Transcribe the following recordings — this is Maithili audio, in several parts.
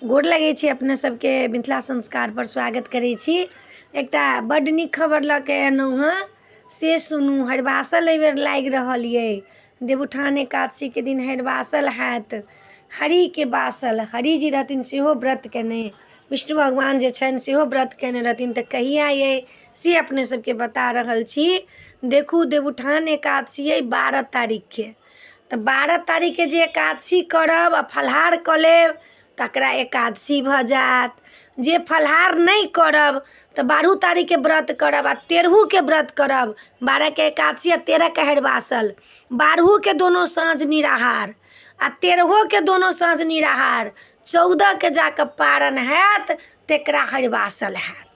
गोर लगै छी अपने सबके मिथिला संस्कार पर स्वागत करै छी। एकटा बड्ड नीक खबर लऽ के एलहुँ हँ, से सुनू। हरिवासल एहि बेर लागि रहल ये। देवउठान एकादशी के दिन हरिवासल हैत। हरि के वासल, हरि जी रहथिन सेहो व्रत केने, विष्णु भगवान जे छनि सेहो व्रत केने रहथिन। तऽ कहिया ये से अपने सबके बता रहल छी। देखू, देवउठान एकादशी अइ 12 तारीख के। तऽ 12 तारीख के जे एकादशी करब आ फलाहार कऽ लेब तकरा एकादशी भऽ जायत। जे फलाहार नहीं करब तऽ 12 तारीख के व्रत करब आ 13 के व्रत करब। 12 के एकादशी आ 13 के हरिवासल। 12 के दोनों साँझ निराहार आ 13 के दोनों साँझ निराहार। 14 के जाके पारण हैत तकरा हरिवासल हैत।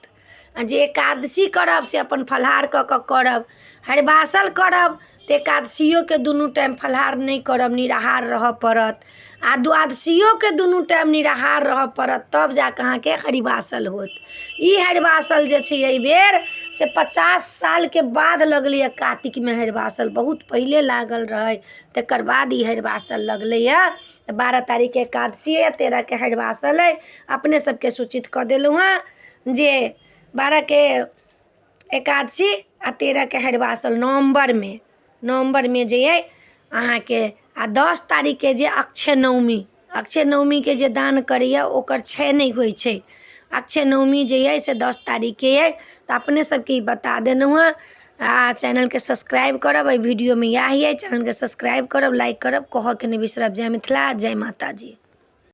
आ जे एकादशी करब से अपन फलाहार कऽ कऽ करब। हरिवासल करब तऽ एकादशियो के दुनू टाइम फलाहार नहीं करब, निराहार रहऽ पड़त। आ द्वादशियो के दुनू टाइम निराहार रहऽ पड़त, तब जाके अहाँके हरिवासल होत। ई हरिवासल जे छै एहि बेर से 50 साल के बाद लगलै कातिक में हरिवासल। बहुत पहले लागल रहे, तकर बाद ई हरिवासल लगलै है। 12 तारीख के एकादशी है, 13 के हरिवासल है। अपने सबके सूचित कऽ देलहुँ हँ जे 12 के एकादशी आ 13 के हरिवासल नवम्बर में जे है अहाँके। आ 10 तारीख के जे अक्षय नवमी के जे दान करैया ओकर क्षय नहीं होइ छै। अक्षय नवमी जे है से 10 तारीख के है। तऽ अपने सबके ई बता देलहुँ हँ। आ चैनल के सब्सक्राइब करब। एहि वीडियो में इएह है, चैनल के सब्सक्राइब करब, लाइक करब, कहऽ के नहीं बिसरब। जय मिथिला, जय माता जी।